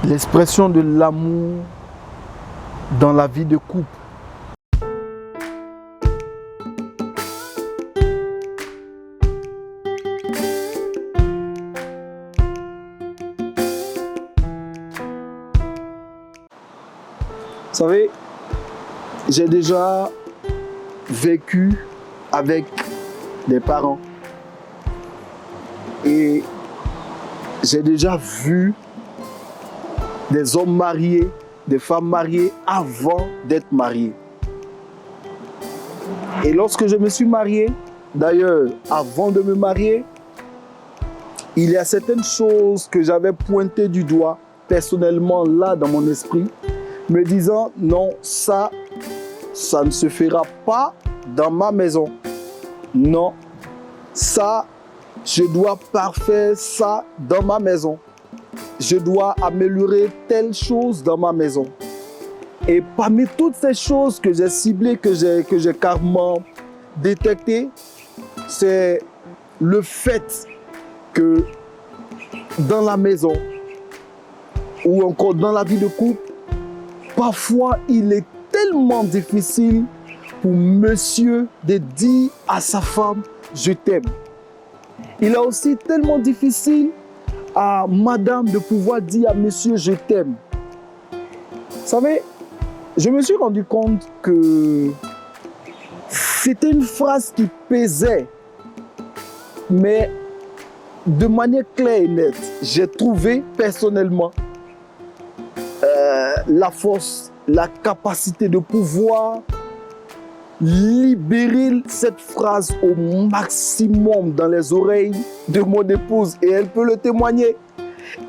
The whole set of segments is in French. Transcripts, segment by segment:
l'expression de l'amour dans la vie de couple. Vous savez, j'ai déjà vécu avec des parents et j'ai déjà vu des hommes mariés, des femmes mariées avant d'être mariés. Et lorsque je me suis marié, d'ailleurs, avant de me marier, il y a certaines choses que j'avais pointées du doigt personnellement là dans mon esprit, me disant non, ça ne se fera pas dans ma maison. Non, ça, je dois parfaire ça dans ma maison. Je dois améliorer telle chose dans ma maison. Et parmi toutes ces choses que j'ai ciblées, que j'ai carrément détectées, c'est le fait que dans la maison ou encore dans la vie de couple, parfois il est tellement difficile pour monsieur de dire à sa femme « je t'aime ». Il est aussi tellement difficile à madame de pouvoir dire à monsieur « je t'aime ». Vous savez, je me suis rendu compte que c'était une phrase qui pesait, mais de manière claire et nette. J'ai trouvé personnellement la force, la capacité de pouvoir libérer cette phrase au maximum dans les oreilles de mon épouse, et elle peut le témoigner.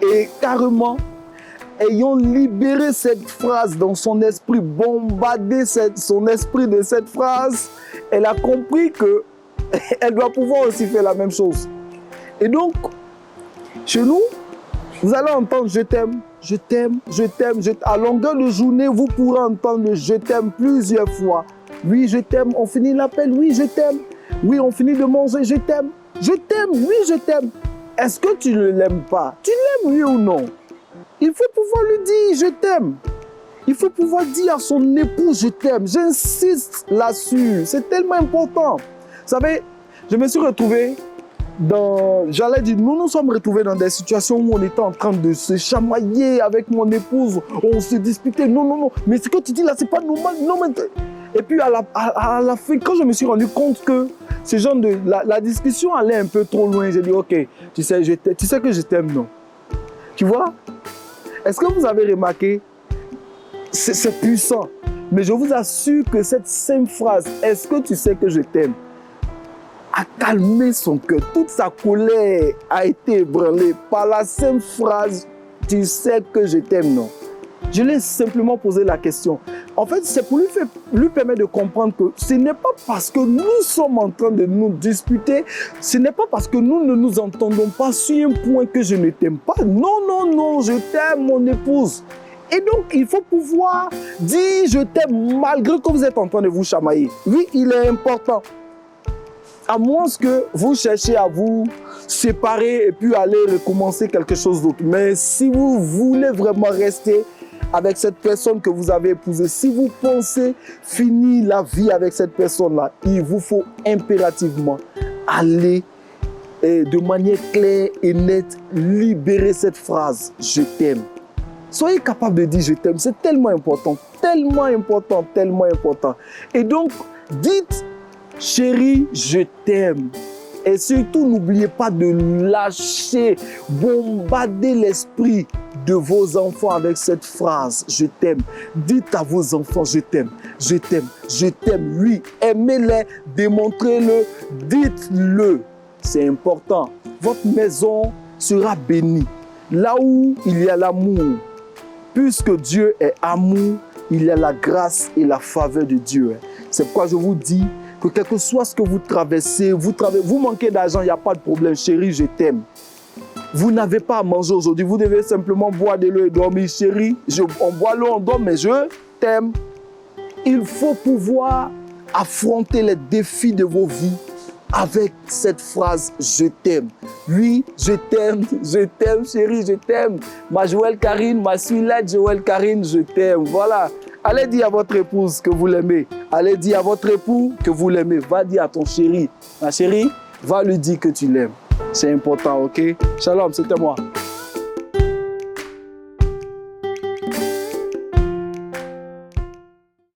Et carrément, ayant libéré cette phrase dans son esprit, bombardé son esprit de cette phrase, elle a compris qu'elle doit pouvoir aussi faire la même chose. Et donc, chez nous, vous allez entendre « je t'aime ». Je t'aime, je t'aime, à longueur de journée, vous pourrez entendre le « je t'aime » plusieurs fois. Oui, je t'aime, on finit l'appel, oui, je t'aime. Oui, on finit de manger, je t'aime. Je t'aime, oui, je t'aime. Est-ce que tu ne l'aimes pas? Tu l'aimes, oui ou non? Il faut pouvoir lui dire « je t'aime ». Il faut pouvoir dire à son époux « je t'aime ». J'insiste là-dessus, c'est tellement important. Vous savez, je me suis retrouvé j'allais dire, nous nous sommes retrouvés dans des situations où on était en train de se chamailler avec mon épouse, on se disputait, non, mais ce que tu dis là, c'est pas normal, non, mais... Et puis à la fin, quand je me suis rendu compte que ce genre la discussion allait un peu trop loin, j'ai dit, ok, tu sais que je t'aime, non? Tu vois? Est-ce que vous avez remarqué? C'est puissant, mais je vous assure que cette simple phrase, est-ce que tu sais que je t'aime? A calmé son cœur. Toute sa colère a été ébranlée par la simple phrase « tu sais que je t'aime », non? Je lui ai simplement posé la question. En fait, c'est pour lui permettre de comprendre que ce n'est pas parce que nous sommes en train de nous disputer, ce n'est pas parce que nous ne nous entendons pas sur un point que je ne t'aime pas. Non, je t'aime, mon épouse. Et donc, il faut pouvoir dire « je t'aime » malgré que vous êtes en train de vous chamailler. Oui, il est important. À moins que vous cherchiez à vous séparer et puis aller recommencer quelque chose d'autre. Mais si vous voulez vraiment rester avec cette personne que vous avez épousée, si vous pensez finir la vie avec cette personne-là, il vous faut impérativement aller de manière claire et nette, libérer cette phrase « je t'aime ». Soyez capable de dire « je t'aime ». C'est tellement important, tellement important, tellement important. Et donc, dites « chérie, je t'aime ». Et surtout, n'oubliez pas de lâcher, bombarder l'esprit de vos enfants avec cette phrase « je t'aime ». Dites à vos enfants « je t'aime, je t'aime, je t'aime ». Oui, aimez-les, démontrez-le, dites-le. C'est important. Votre maison sera bénie. Là où il y a l'amour, puisque Dieu est amour, il y a la grâce et la faveur de Dieu. C'est pourquoi je vous dis que quel que soit ce que vous traversez, vous manquez d'argent, il n'y a pas de problème. Chérie, je t'aime. Vous n'avez pas à manger aujourd'hui, vous devez simplement boire de l'eau et dormir. Chérie, on boit l'eau, on dort, mais je t'aime. Il faut pouvoir affronter les défis de vos vies avec cette phrase « je t'aime ». Lui, je t'aime chérie, je t'aime. Ma Joël Karine, ma Suilette Joël Karine, je t'aime. Voilà. Allez dire à votre épouse que vous l'aimez. Allez dire à votre époux que vous l'aimez. Va dire à ton chéri. Ma chérie, va lui dire que tu l'aimes. C'est important, ok? Shalom, c'était moi.